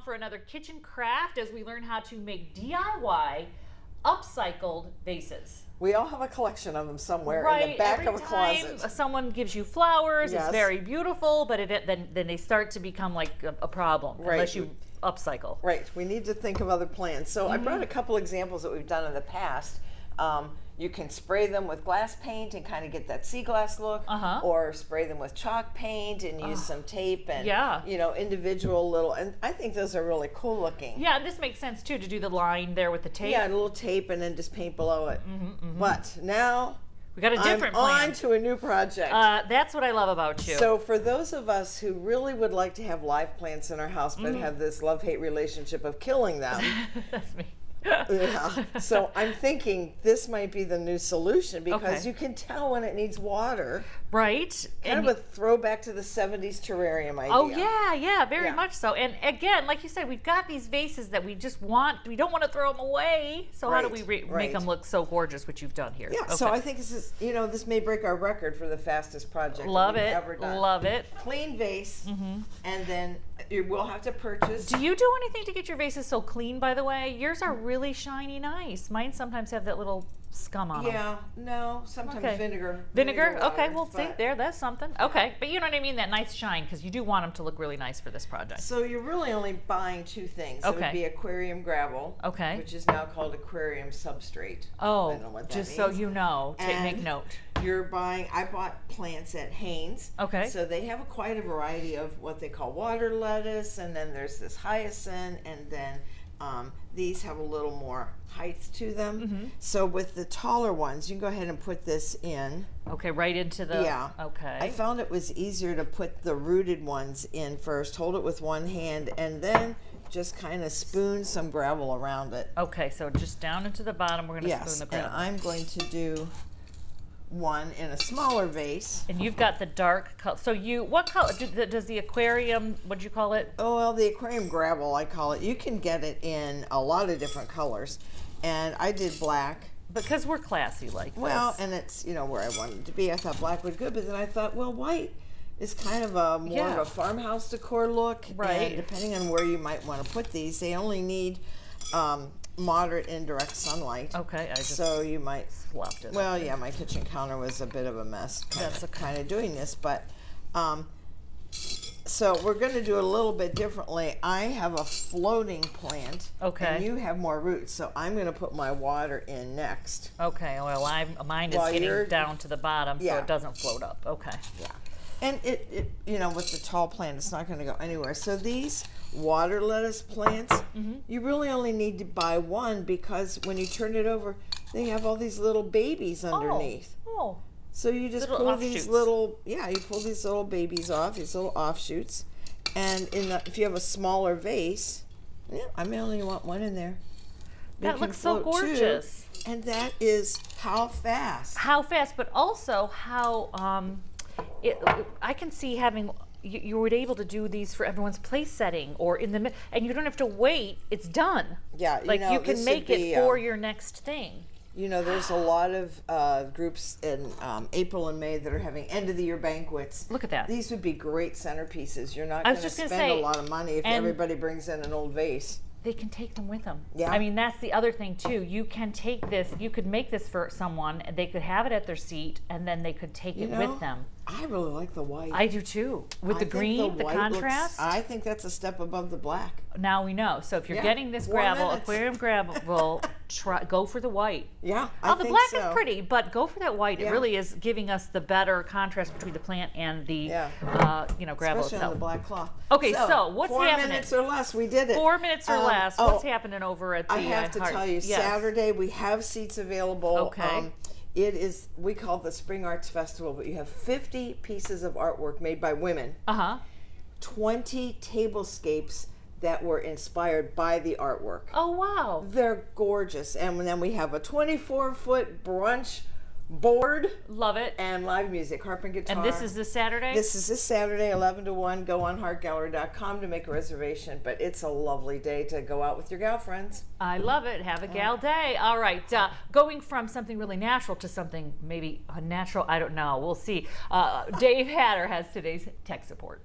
for another kitchen craft as we learn how to make DIY upcycled vases. We all have a collection of them somewhere Right, in the back every of a closet. time someone gives you flowers, Yes. it's very beautiful, but then they start to become like a problem Right. unless you upcycle. Right, we need to think of other plans. So I brought a couple examples that we've done in the past. You can spray them with glass paint and kind of get that sea glass look, or spray them with chalk paint and use some tape and individual little, and I think those are really cool looking. Yeah, and this makes sense too, to do the line there with the tape. Yeah, a little tape and then just paint below it. But now we got a different plan. On to a new project. That's what I love about you. So for those of us who really would like to have live plants in our house but have this love-hate relationship of killing them. That's me. Yeah. So I'm thinking this might be the new solution because you can tell when it needs water. Right. Kind of a throwback to the 70s terrarium idea. Oh yeah, very much so. And again, like you said, we've got these vases that we just want, we don't want to throw them away. So how do we make them look so gorgeous, which you've done here? Yeah, so I think this is, this may break our record for the fastest project Love we've it. ever done. Love it. Clean vase, and then you will have to purchase. Do you do anything to get your vases so clean, by the way? Yours are really shiny nice. Mine sometimes have that little scum on them. Yeah, no, sometimes vinegar. Vinegar? Water, okay, well, see, there, that's something. Okay, but you know what I mean, that nice shine, because you do want them to look really nice for this project. So you're really only buying two things. It would be aquarium gravel, which is now called aquarium substrate. Oh, I don't know what that just means. so you know, make note. You're buying, I bought plants at Hanes. Okay. So they have quite a variety of what they call water lettuce, and then there's this hyacinth, and then these have a little more height to them. So with the taller ones, you can go ahead and put this in. Okay, right into the, okay. I found it was easier to put the rooted ones in first, hold it with one hand, and then just kind of spoon some gravel around it. Okay, so just down into the bottom, we're going to spoon the gravel. And I'm going to do one in a smaller vase. And you've got the dark color. So what color does the aquarium, what do you call it? Oh, well, the aquarium gravel, I call it. You can get it in a lot of different colors. And I did black. Because we're classy like this. Well, and it's, where I wanted it to be. I thought black would be good, but then I thought, well, white is kind of a more of a farmhouse decor look. Right. And depending on where you might want to put these, they only need moderate indirect sunlight. Okay, so you might slopped it. Well, yeah, my kitchen counter was a bit of a mess. Kind of doing this, but so we're going to do it a little bit differently. I have a floating plant. Okay. And you have more roots, so I'm going to put my water in next. Okay. Well, mine is getting down to the bottom, so it doesn't float up. Okay. Yeah. And it with the tall plant, it's not going to go anywhere. So these water lettuce plants, you really only need to buy one because when you turn it over, they have all these little babies underneath. Oh. So you just pull these little, you pull these little babies off, these little offshoots. And if you have a smaller vase, I may only want one in there. That looks so gorgeous. And that is how fast. How fast, but also how... I can see having you were able to do these for everyone's place setting or in the and you don't have to wait. It's done. Yeah, you can make it for your next thing. There's a lot of groups in April and May that are having end of the year banquets. Look at that. These would be great centerpieces. You're not going to spend a lot of money if everybody brings in an old vase. They can take them with them. Yeah. I mean, that's the other thing too. You can take this, you could make this for someone, and they could have it at their seat, and then they could take it with them. I really like the white. I do too. With the green, the contrast. I think that's a step above the black. Now we know. So if you're getting this gravel, aquarium gravel, go for the white. Yeah, I think the black is pretty, but go for that white. It really is giving us the better contrast between the plant and the gravel Especially on the black cloth. Okay, so what's happening? 4 minutes or less, we did it. 4 minutes or less. What's happening over at the I have to tell you, Saturday we have seats available. Okay. It is, we call it the Spring Arts Festival, but you have 50 pieces of artwork made by women. 20 tablescapes that were inspired by the artwork. Oh, wow. They're gorgeous. And then we have a 24-foot brunch board. Love it. And live music, harp and guitar. And this is this Saturday? This is this Saturday, 11 to 1. Go on heartgallery.com to make a reservation. But it's a lovely day to go out with your gal friends. I love it. Have a gal day. All right. Going from something really natural to something maybe unnatural, I don't know. We'll see. Dave Hatter has today's tech support.